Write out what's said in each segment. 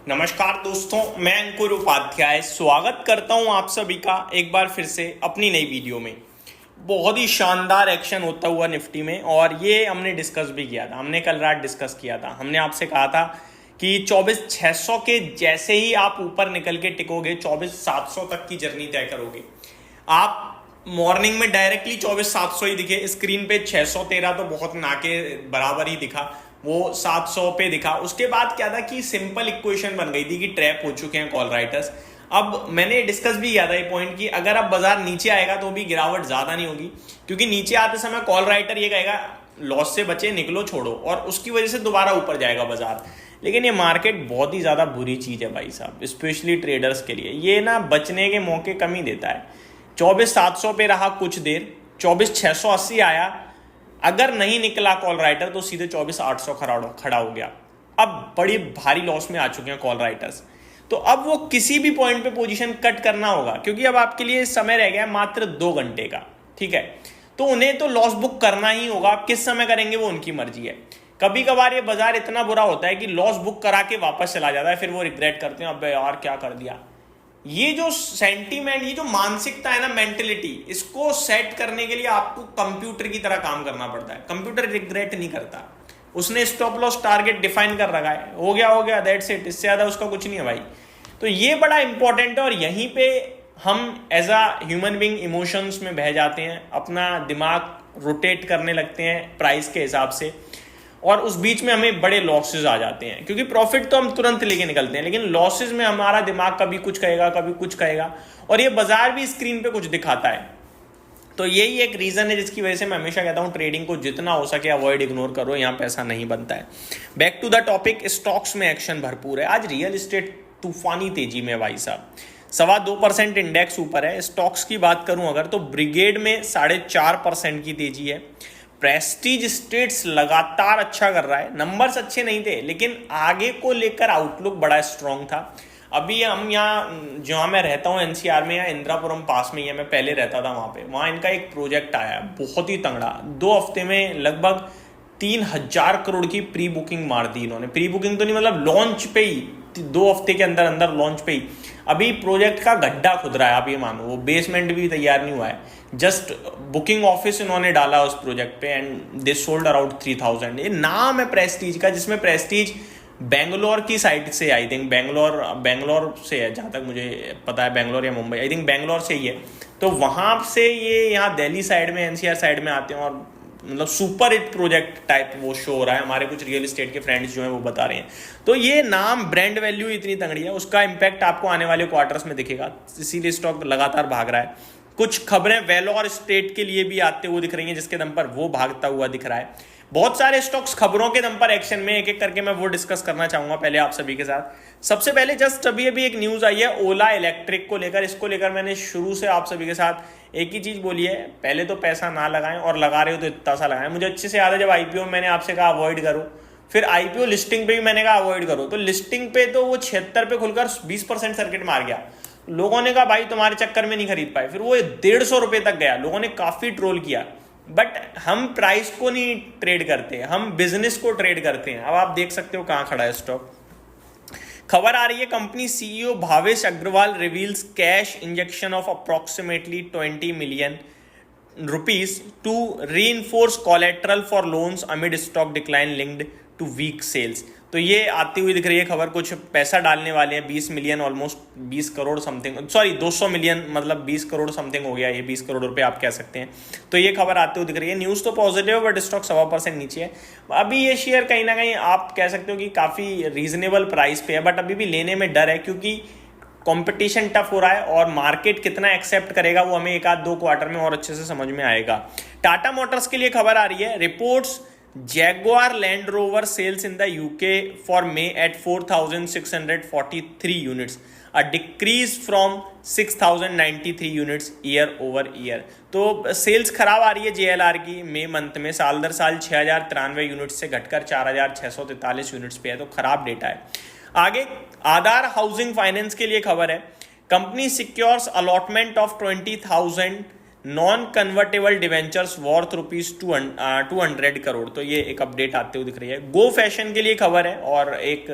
नमस्कार दोस्तों, मैं अंकुर उपाध्याय स्वागत करता हूं आप सभी का एक बार फिर से अपनी नई वीडियो में। बहुत ही शानदार एक्शन होता हुआ निफ्टी में, और ये हमने डिस्कस भी किया था। हमने कल रात डिस्कस किया था। हमने आपसे कहा था कि 24,600 के जैसे ही आप ऊपर निकल के टिकोगे 24,700 तक की जर्नी तय करोगे। आप मॉर्निंग में डायरेक्टली 24,700 ही दिखे, स्क्रीन पे 613 तो बहुत ना के बराबर ही दिखा, वो 700 पे दिखा। उसके बाद क्या था कि सिंपल इक्वेशन बन गई थी कि ट्रैप हो चुके हैं कॉल राइटर्स। अब मैंने डिस्कस भी किया था ये पॉइंट कि अगर अब बाजार नीचे आएगा तो भी गिरावट ज्यादा नहीं होगी, क्योंकि नीचे आते समय कॉल राइटर ये कहेगा लॉस से बचे, निकलो, छोड़ो, और उसकी वजह से दोबारा ऊपर जाएगा बाजार। लेकिन ये मार्केट बहुत ही ज्यादा बुरी चीज है भाई साहब, स्पेशली ट्रेडर्स के लिए। ये ना बचने के मौके कम ही देता है। 24,700 पे रहा कुछ देर, 24,680 आया, अगर नहीं निकला कॉल राइटर तो सीधे 24,800 खड़ा हो गया। अब बड़ी भारी लॉस में आ चुके हैं कॉल राइटर्स। तो अब वो किसी भी पॉइंट पे पोजीशन कट करना होगा, क्योंकि अब आपके लिए समय रह गया मात्र 2 घंटे का। ठीक है, तो उन्हें तो लॉस बुक करना ही होगा। आप किस समय करेंगे वो उनकी मर्जी है। कभी कभार ये बाजार इतना बुरा होता है कि लॉस बुक करा के वापस चला जाता है, फिर वो रिग्रेट करते हैं, अबे यार क्या कर दिया। ये जो सेंटीमेंट, ये जो मानसिकता है ना, मेंटेलिटी, इसको सेट करने के लिए आपको कंप्यूटर की तरह काम करना पड़ता है। कंप्यूटर रिग्रेट नहीं करता, उसने स्टॉप लॉस टारगेट डिफाइन कर रखा है, हो गया दैट्स इट, इससे ज्यादा उसका कुछ नहीं है भाई। तो ये बड़ा इंपॉर्टेंट है, और यहीं पे हम as a human being emotions में बह जाते हैं, अपना दिमाग रोटेट करने लगते हैं प्राइस के हिसाब से, और उस बीच में हमें बड़े लॉसेस आ जाते हैं। क्योंकि प्रॉफिट तो हम तुरंत लेके निकलते हैं, लेकिन लॉसेस में हमारा दिमाग कभी कुछ कहेगा कभी कुछ कहेगा, और ये बाजार भी स्क्रीन पे कुछ दिखाता है। तो यही एक रीजन है जिसकी वजह से मैं हमेशा कहता हूं ट्रेडिंग को जितना हो सके अवॉइड, इग्नोर करो, यहां पैसा नहीं बनता है। Back to the topic, stocks में एक्शन भरपूर है। आज रियल एस्टेट तूफानी तेजी में भाई साहब, 2.25% इंडेक्स ऊपर है। स्टॉक्स की बात करूं अगर, तो ब्रिगेड में 4.5% की तेजी है। प्रेस्टीज स्टेट्स लगातार अच्छा कर रहा है। नंबर्स अच्छे नहीं थे, लेकिन आगे को लेकर आउटलुक बड़ा स्ट्रांग था। अभी हम यहाँ जहाँ मैं रहता हूँ एनसीआर में, या इंदिरापुरम पास में ही है, मैं पहले रहता था वहाँ इनका एक प्रोजेक्ट आया बहुत ही तंगड़ा। 2 हफ्ते में लगभग 3,000 करोड़ की प्री बुकिंग मार दी इन्होंने। प्री बुकिंग तो नहीं, मतलब लॉन्च पे ही 2 हफ्ते के अंदर अंदर लॉन्च पे ही अभी प्रोजेक्ट का गड्ढा खुद रहा है। आप ये मानो, वो बेसमेंट भी तैयार नहीं हुआ है, जस्ट बुकिंग ऑफिस इन्होंने डाला उस प्रोजेक्ट पे, एंड दे सोल्ड अराउंड 3,000। ये नाम है प्रेस्टीज का, जिसमें प्रेस्टीज बेंगलोर की साइड से, आई थिंक बेंगलोर से है, जहां तक मुझे पता है, बेंगलोर या मुंबई, आई थिंक बेंगलोर से ही है। तो वहां से ये यहाँ दिल्ली साइड में, एनसीआर साइड में आते हैं, और मतलब सुपर हिट प्रोजेक्ट टाइप वो शो हो रहा है। हमारे कुछ रियल एस्टेट के फ्रेंड्स जो हैं वो बता रहे हैं। तो ये नाम, ब्रांड वैल्यू इतनी तंगड़ी है, उसका इंपैक्ट आपको आने वाले क्वार्टर्स में दिखेगा, इसीलिए स्टॉक लगातार भाग रहा है। कुछ खबरें वेलोर स्टेट के लिए भी आते हुए दिख रही हैं, जिसके दम पर वो भागता हुआ दिख रहा है। बहुत सारे स्टॉक्स खबरों के दम पर एक्शन में, एक एक करके मैं वो डिस्कस करना चाहूंगा पहले आप सभी के साथ। सबसे पहले जस्ट अभी एक न्यूज आई है ओला इलेक्ट्रिक को लेकर। इसको लेकर मैंने शुरू से आप सभी के साथ एक ही चीज बोली है, पहले तो पैसा ना लगाएं, और लगा रहे हो तो इतना सा लगाएं। मुझे अच्छे से याद है जब आईपीओ में मैंने आपसे कहा अवॉइड करो, फिर आईपीओ लिस्टिंग पे भी मैंने कहा अवॉइड करो। तो लिस्टिंग पे तो वो 76 पे खुलकर 20% सर्किट मार गया। लोगों ने कहा भाई तुम्हारे चक्कर में नहीं खरीद पाए, फिर वो 150 रुपए तक गया। लोगों ने काफी ट्रोल किया, बट हम प्राइस को नहीं ट्रेड करते, हम बिजनेस को ट्रेड करते हैं। अब आप देख सकते हो कहां खड़ा है स्टॉक। खबर आ रही है, company CEO Bhavesh Agarwal reveals cash injection of approximately 20 million rupees to reinforce collateral for loans amid stock decline linked to weak sales. तो ये आती हुई दिख रही है खबर। कुछ पैसा डालने वाले हैं, 20 million, almost 20 crore something, sorry 200 million, मतलब 20 करोड़ समथिंग हो गया, ये 20 करोड़ रुपए आप कह सकते हैं। तो ये खबर आते हुए दिख रही है। न्यूज़ तो पॉजिटिव है, बट स्टॉक 1.25% नीचे है। अभी ये शेयर कहीं ना कहीं आप कह सकते हो कि काफ़ी रीजनेबल प्राइस पे है, बट अभी भी लेने में डर है, क्योंकि कंपटीशन टफ हो रहा है, और मार्केट कितना एक्सेप्ट करेगा वो हमें 1-2 क्वार्टर में और अच्छे से समझ में आएगा। टाटा मोटर्स के लिए खबर आ रही है, reports Jaguar Land Rover sales in the UK for May at 4,643 units, a decrease from 6,093 units year over year। तो सेल्स खराब आ रही है JLR की मई मंथ में, साल दर साल 6,093 यूनिट्स से घटकर 4,643 यूनिट्स पे है। तो खराब डेटा है। आगे आधार हाउसिंग फाइनेंस के लिए खबर है, company secures allotment of 20,000 non convertible debentures worth ₹200 crore. तो ये एक अपडेट आते हुए दिख रही है। गो फैशन के लिए खबर है, और एक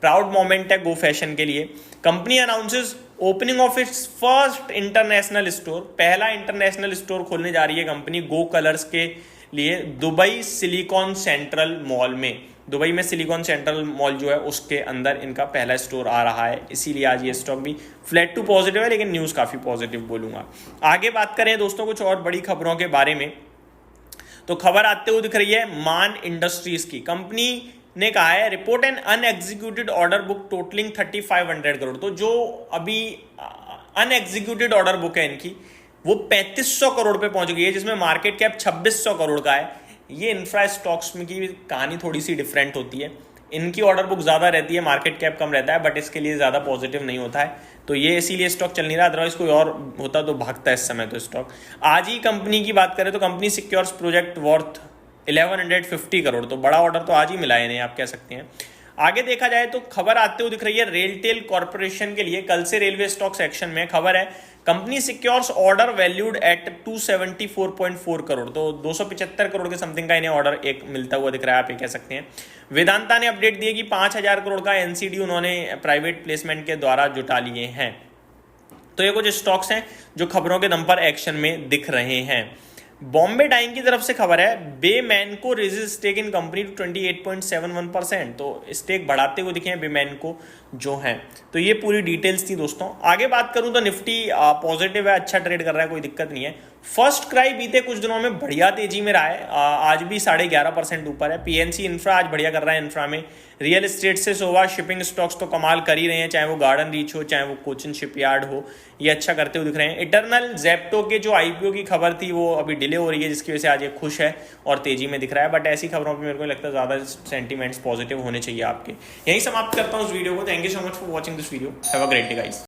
प्राउड मोमेंट है गो फैशन के लिए। Company announces opening of its first international store, पहला इंटरनेशनल स्टोर खोलने जा रही है कंपनी गो कलर्स के लिए दुबई सिलिकॉन सेंट्रल मॉल में। दुबई में सिलिकॉन सेंट्रल मॉल जो है उसके अंदर इनका पहला स्टोर आ रहा है, इसीलिए आज ये स्टॉक भी फ्लैट टू पॉजिटिव है, लेकिन न्यूज़ काफ़ी पॉजिटिव बोलूँगा। आगे बात करें दोस्तों कुछ और बड़ी खबरों के बारे में, तो खबर आते हुए दिख रही है मान इंडस्ट्रीज की। कंपनी ने कहा है report an unexecuted order book totalling 3500 crore. तो जो अभी अनएग्जीक्यूटेड ऑर्डर बुक है इनकी वो 3500 करोड़ पे पहुंच गई है, जिसमें मार्केट कैप 2600 करोड़ का है। ये इंफ्रा स्टॉक्स में की कहानी थोड़ी सी डिफरेंट होती है, इनकी ऑर्डर बुक ज़्यादा रहती है, मार्केट कैप कम रहता है, बट इसके लिए ज़्यादा पॉजिटिव नहीं होता है, तो ये इसीलिए स्टॉक चल नहीं रहा। अदरवाइज कोई और होता तो भागता है इस समय तो स्टॉक। आज ही कंपनी की बात करें तो company secures project worth 1150 crore, तो बड़ा ऑर्डर तो आज ही मिला है इन्हें, आप कह सकते हैं। आगे देखा जाए तो खबर आते हुए दिख रही है रेलटेल कॉर्पोरेशन के लिए। कल से रेलवे स्टॉक सेक्शन में खबर है company secures order valued at 274.4 crore, तो 275 करोड़ के समथिंग का इन्हें ऑर्डर एक मिलता हुआ दिख रहा है, आप ये कह सकते हैं। वेदांता ने अपडेट दिया कि 5000 करोड़ का एनसीडी उन्होंने प्राइवेट प्लेसमेंट के द्वारा जुटा लिए हैं। तो ये कुछ स्टॉक्स हैं जो खबरों के दम पर एक्शन में दिख रहे हैं। बॉम्बे डाइंग की तरफ से खबर है बेमैनको रेजिस स्टेक इन कंपनी टू 28.71%, तो स्टेक बढ़ाते हुए दिखे हैं बेमैनको जो हैं। तो ये पूरी डिटेल्स थी दोस्तों। आगे बात करूं तो निफ्टी पॉजिटिव है, अच्छा ट्रेड कर रहा है, कोई दिक्कत नहीं है। फर्स्ट क्राई बीते कुछ दिनों में बढ़िया तेजी में रहा है, आज भी 11.5% ऊपर है। पीएनसी इंफ्रा आज बढ़िया कर रहा है, इंफ्रा में रियल एस्टेट से सोवा शिपिंग स्टॉक्स तो कमाल कर ही रहे हैं, चाहे वो गार्डन रीच हो चाहे वो कोचिन शिपयार्ड हो, ये अच्छा करते हुए दिख रहे हैं। इटर्नल जेप्टो के जो आईपीओ की खबर थी वो अभी डिले हो रही है, जिसकी वजह से आज ये खुश है और तेजी में दिख रहा है, बट ऐसी खबरों पर मेरे को लगता है ज़्यादा सेंटीमेंट्स पॉजिटिव होने चाहिए आपके। यही समाप्त करता हूँ उस वीडियो को। Thank you so much for watching this video, have a great day guys.